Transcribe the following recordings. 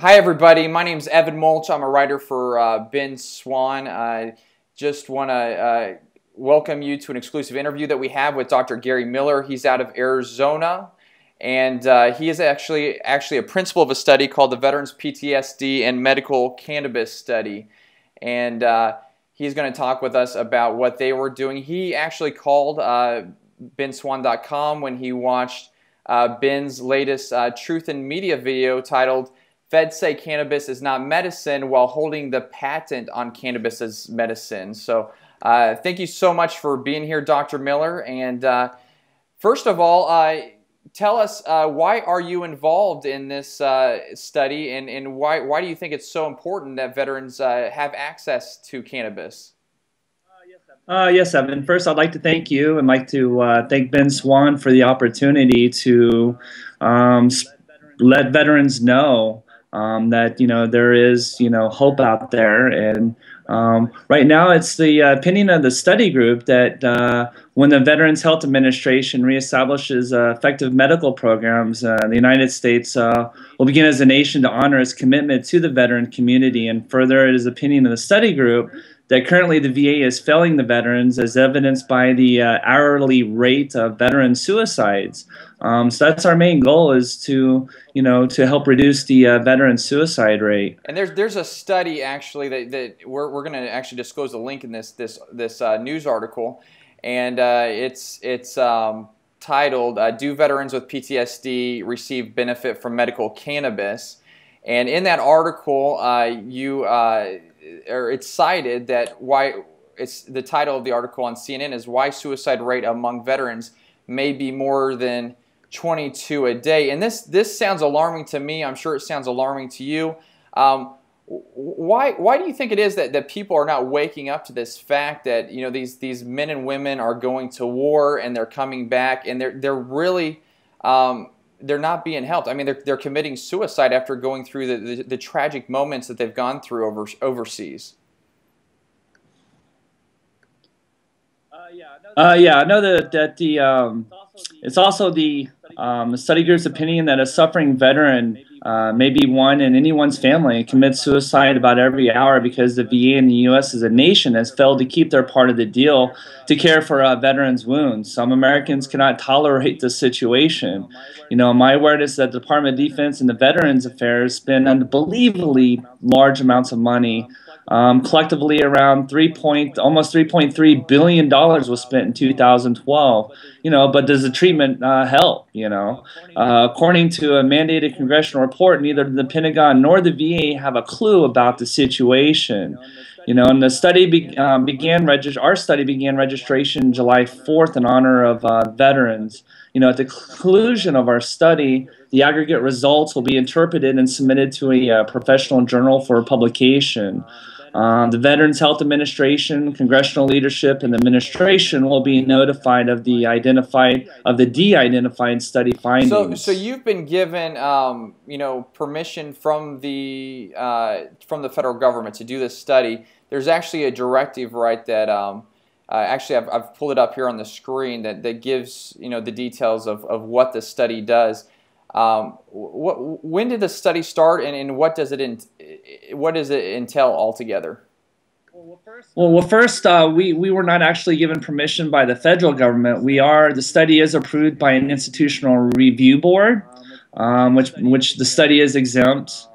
Hi everybody, my name is Evan Mulch. I'm a writer for Ben Swann. I just want to welcome you to an exclusive interview that we have with Dr. Gary Miller. He's out of Arizona, and he is actually a principal of a study called the Veterans PTSD and Medical Cannabis Study. And he's going to talk with us about what they were doing. He actually called benswann.com when he watched Ben's latest Truth in Media video titled "Feds Say Cannabis is Not Medicine While Holding the Patent on Cannabis as Medicine." So thank you so much for being here, Dr. Miller. And first of all, tell us why are you involved in this study, and why do you think it's so important that veterans have access to cannabis? Yes, Evan. First, I'd like to thank you and like to thank Ben Swann for the opportunity to let veterans know that there is hope out there. And right now it's the opinion of the study group that when the Veterans Health Administration reestablishes effective medical programs, the United States will begin as a nation to honor its commitment to the veteran community. And further, it is the opinion of the study group that currently the VA is failing the veterans, as evidenced by the hourly rate of veteran suicides. So that's our main goal, is to to help reduce the veteran suicide rate. And there's a study actually that we're going to actually disclose a link in this news article, and it's titled "Do Veterans with PTSD Receive Benefit from Medical Cannabis?" And in that article, it's cited that the title of the article on CNN is "Why Suicide Rate Among Veterans May Be More Than 22 a Day." And this sounds alarming to me. I'm sure it sounds alarming to you. Why do you think it is that people are not waking up to this fact that these men and women are going to war and they're coming back, and they're really they're not being helped? I mean, they're committing suicide after going through the tragic moments that they've gone through overseas. Yeah, I know that it's also the study group's opinion that a suffering veteran may be one in anyone's family commits suicide about every hour because the VA in the U.S. as a nation has failed to keep their part of the deal to care for veterans' wounds. Some Americans cannot tolerate the situation. My word is that the Department of Defense and the Veterans Affairs spend unbelievably large amounts of money. Collectively, around almost $3.3 billion was spent in 2012. But does the treatment help? According to a mandated congressional report, neither the Pentagon nor the VA have a clue about the situation. And the study our study began registration July 4th in honor of veterans. At the conclusion of our study, the aggregate results will be interpreted and submitted to a professional journal for publication. The Veterans Health Administration, congressional leadership, and the administration will be notified of the de-identified study findings. So you've been given, permission from the federal government to do this study. There's actually a directive, right, that actually I've pulled it up here on the screen that gives the details of what the study does. When did the study start, and what does it entail altogether? Well, first, we were not actually given permission by the federal government. The study is approved by an institutional review board, which the study is exempt.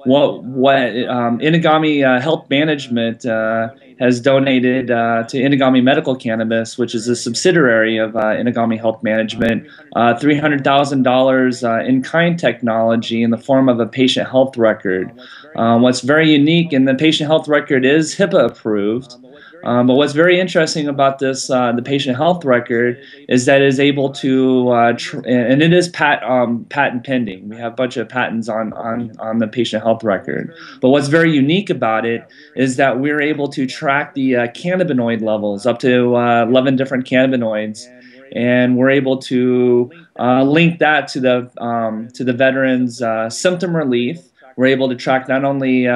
Inagami Health Management has donated to Inagami Medical Cannabis, which is a subsidiary of Inagami Health Management, $300,000 in-kind technology in the form of a patient health record. What's very unique, and the patient health record is HIPAA approved. But what's very interesting about this, the patient health record, is that it is able to, and it is patent pending. We have a bunch of patents on the patient health record. But what's very unique about it is that we're able to track the cannabinoid levels, up to 11 different cannabinoids, and we're able to link that to the veterans' symptom relief. We're able to track not only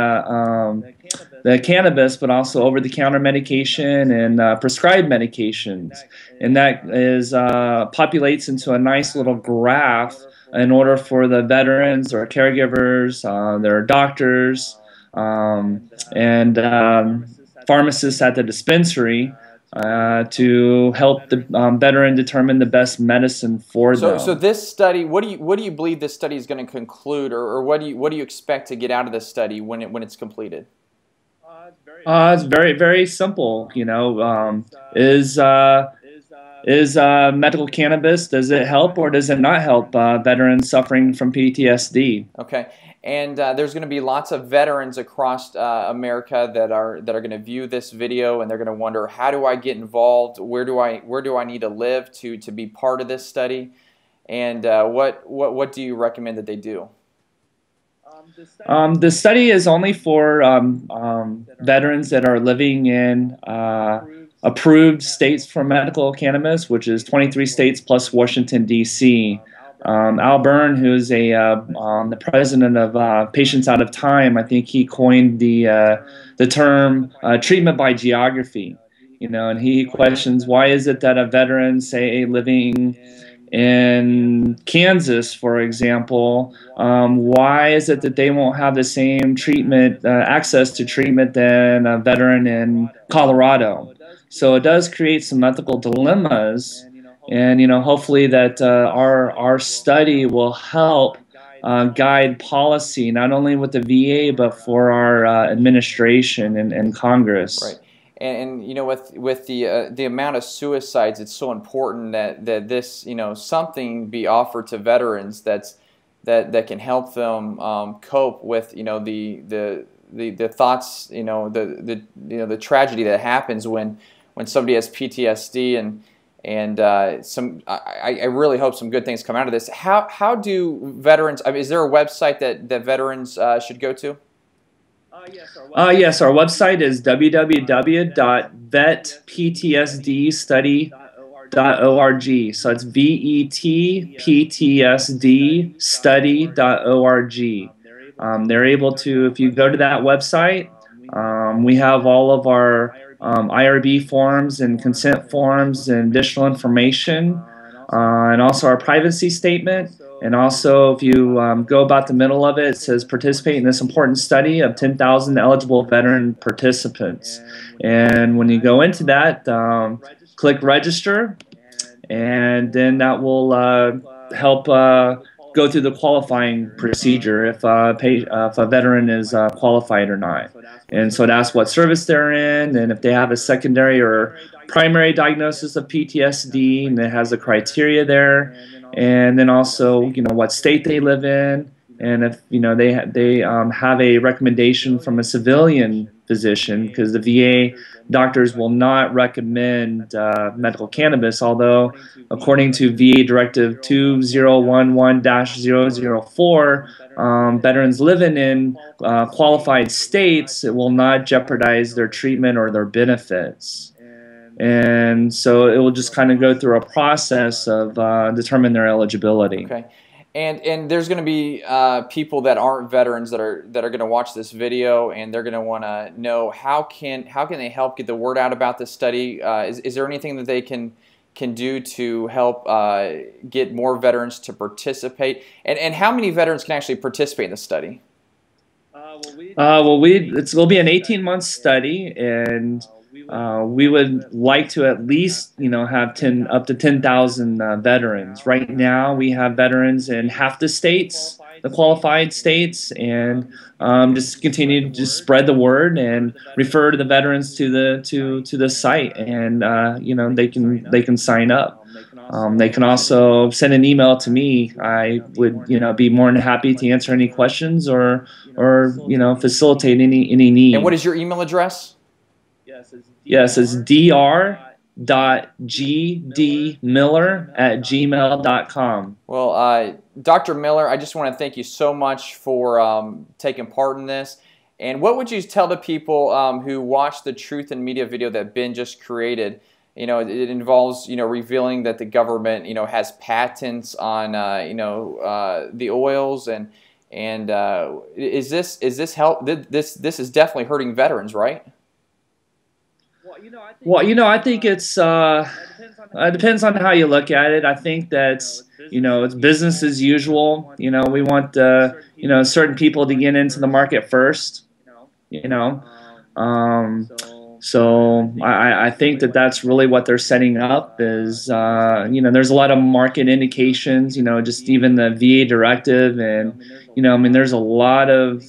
the cannabis, but also over-the-counter medication and prescribed medications. And that populates into a nice little graph in order for the veterans or caregivers, their doctors, and pharmacists at the dispensary to help the veteran determine the best medicine for them. So this study, what do you believe this study is going to conclude, or what do you expect to get out of this study when it's completed? It's very, very simple. You know, is medical cannabis, does it help or does it not help veterans suffering from PTSD? Okay, and there's going to be lots of veterans across America that are going to view this video, and they're going to wonder, how do I get involved? Where do I need to live to be part of this study? And what do you recommend that they do? The study is only for veterans that are living in approved states for medical cannabis, which is 23 states plus Washington, D.C. Al Byrne, who's the president of Patients Out of Time, I think he coined the term treatment by geography. You know, and he questions, why is it that a veteran, say, living in Kansas, for example, why is it that they won't have the same treatment, access to treatment than a veteran in Colorado? So it does create some ethical dilemmas, and hopefully that our study will help guide policy not only with the VA but for our administration and Congress. Right. And with the amount of suicides, it's so important that this something be offered to veterans that can help them cope with the thoughts, the tragedy that happens when somebody has PTSD, and I really hope some good things come out of this. How do veterans? I mean, is there a website that veterans should go to? Yes, our website is www.vetptsdstudy.org. So it's vetptsdstudy.org. They're able to, if you go to that website, we have all of our IRB forms and consent forms and additional information, and also our privacy statement. And also, if you go about the middle of it, it says participate in this important study of 10,000 eligible veteran participants. And when you go into that, click register, and then that will help go through the qualifying procedure if a veteran is qualified or not. And so it asks what service they're in, and if they have a secondary or primary diagnosis of PTSD, and it has a criteria there. And then also, what state they live in, and if they have a recommendation from a civilian physician, because the VA doctors will not recommend medical cannabis, although according to VA Directive 2011-004, veterans living in qualified states, it will not jeopardize their treatment or their benefits. And so it will just kind of go through a process of determine their eligibility. Okay, and there's going to be people that aren't veterans that are going to watch this video, and they're going to want to know how can they help get the word out about this study. Is there anything that they can do to help get more veterans to participate? And how many veterans can actually participate in the study? It'll be an 18-month study, and we would like to at least, have up to 10,000 veterans. Right now, we have veterans in half the states, the qualified states, and just continue to spread the word and refer to the veterans to the site, and they can sign up. They can also send an email to me. I would be more than happy to answer any questions or facilitate any need. And what is your email address? Yes, it's dr.gdmiller@gmail.com. Well, Dr. Miller, I just want to thank you so much for taking part in this. And what would you tell the people who watched the Truth in Media video that Ben just created? It involves revealing that the government has patents on the oils, and is this help? This is definitely hurting veterans, right? Well, I think it depends on how you look at it. I think that's, it's business as usual. We want, certain people to get into the market first, you know. Um, so I think that that's really what they're setting up is, there's a lot of market indications, just even the VA directive and, I mean, there's a lot of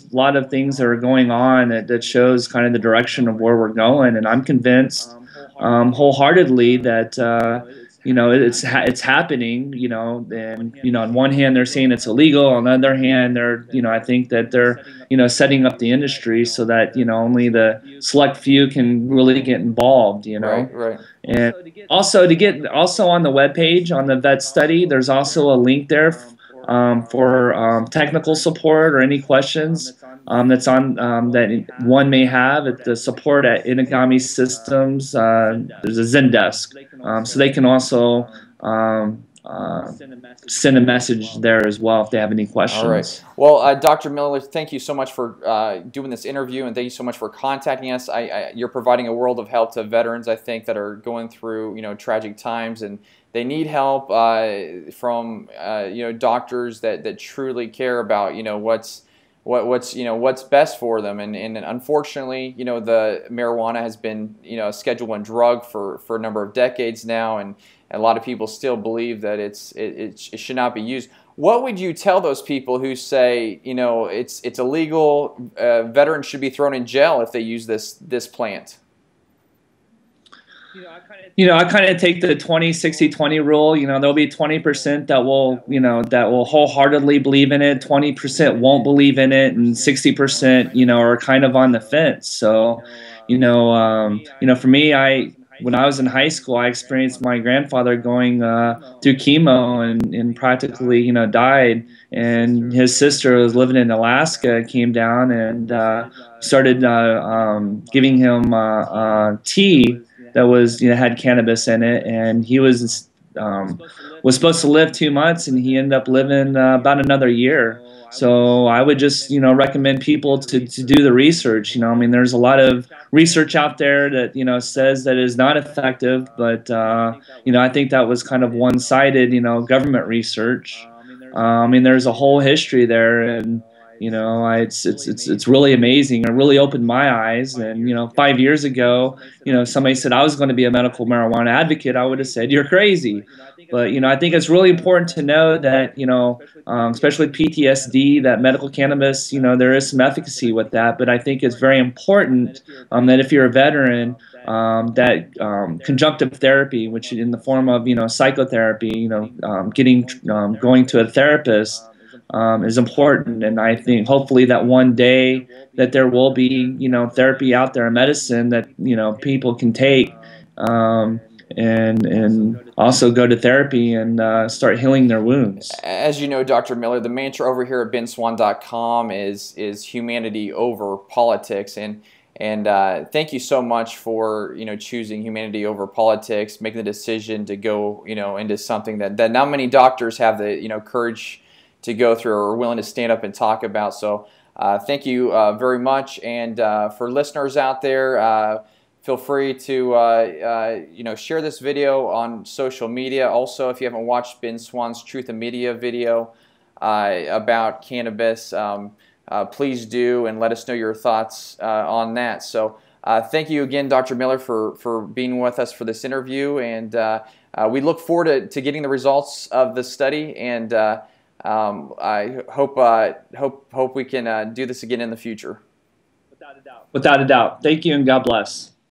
things that are going on that shows kind of the direction of where we're going. And I'm convinced wholeheartedly that, it's happening, and, on one hand, they're saying it's illegal. On the other hand, I think that they're, setting up the industry so that, only the select few can really get involved, Right, right. And also also on the webpage, on the vet study, there's also a link there for technical support or any questions that's on that one may have at the support at Inagami Systems. There's a Zendesk, so they can also send a message there as well if they have any questions. All right. Well, Dr. Miller, thank you so much for doing this interview, and thank you so much for contacting us. You're providing a world of help to veterans, I think, that are going through tragic times, and they need help from doctors that truly care about what's best for them. And unfortunately, the marijuana has been a Schedule I drug for a number of decades now, and a lot of people still believe that it should not be used. What would you tell those people who say it's illegal? Veterans should be thrown in jail if they use this plant. I kind of take the 20-60-20 rule. There'll be 20% that will wholeheartedly believe in it, 20% won't believe in it, and 60% are kind of on the fence. So for me, when I was in high school, I experienced my grandfather going through chemo and practically died, and his sister was living in Alaska, came down and started giving him tea that was had cannabis in it, and he was supposed to live 2 months, and he ended up living about another year. So I would just recommend people to do the research. I mean, there's a lot of research out there that says that it is not effective, but I think that was kind of one-sided government research. I mean, there's a whole history there, and it's really amazing. It really opened my eyes. And 5 years ago, somebody said I was going to be a medical marijuana advocate, I would have said you're crazy. But I think it's really important to know that especially PTSD, that medical cannabis, there is some efficacy with that. But I think it's very important that if you're a veteran, that conjunctive therapy, which in the form of psychotherapy, going to a therapist, is important. And I think hopefully that one day that there will be therapy out there in medicine that people can take and also go to therapy and start healing their wounds. As you know, Dr. Miller, the mantra over here at benswann.com is humanity over politics, and thank you so much for choosing humanity over politics, making the decision to go into something that not many doctors have the courage to go through or are willing to stand up and talk about. So thank you very much. And for listeners out there, feel free to share this video on social media. Also, if you haven't watched Ben Swann's Truth in Media video about cannabis, please do, and let us know your thoughts on that. So thank you again, Dr. Miller, for being with us for this interview, and we look forward to getting the results of the study, and I hope we can do this again in the future. Without a doubt. Thank you, and God bless.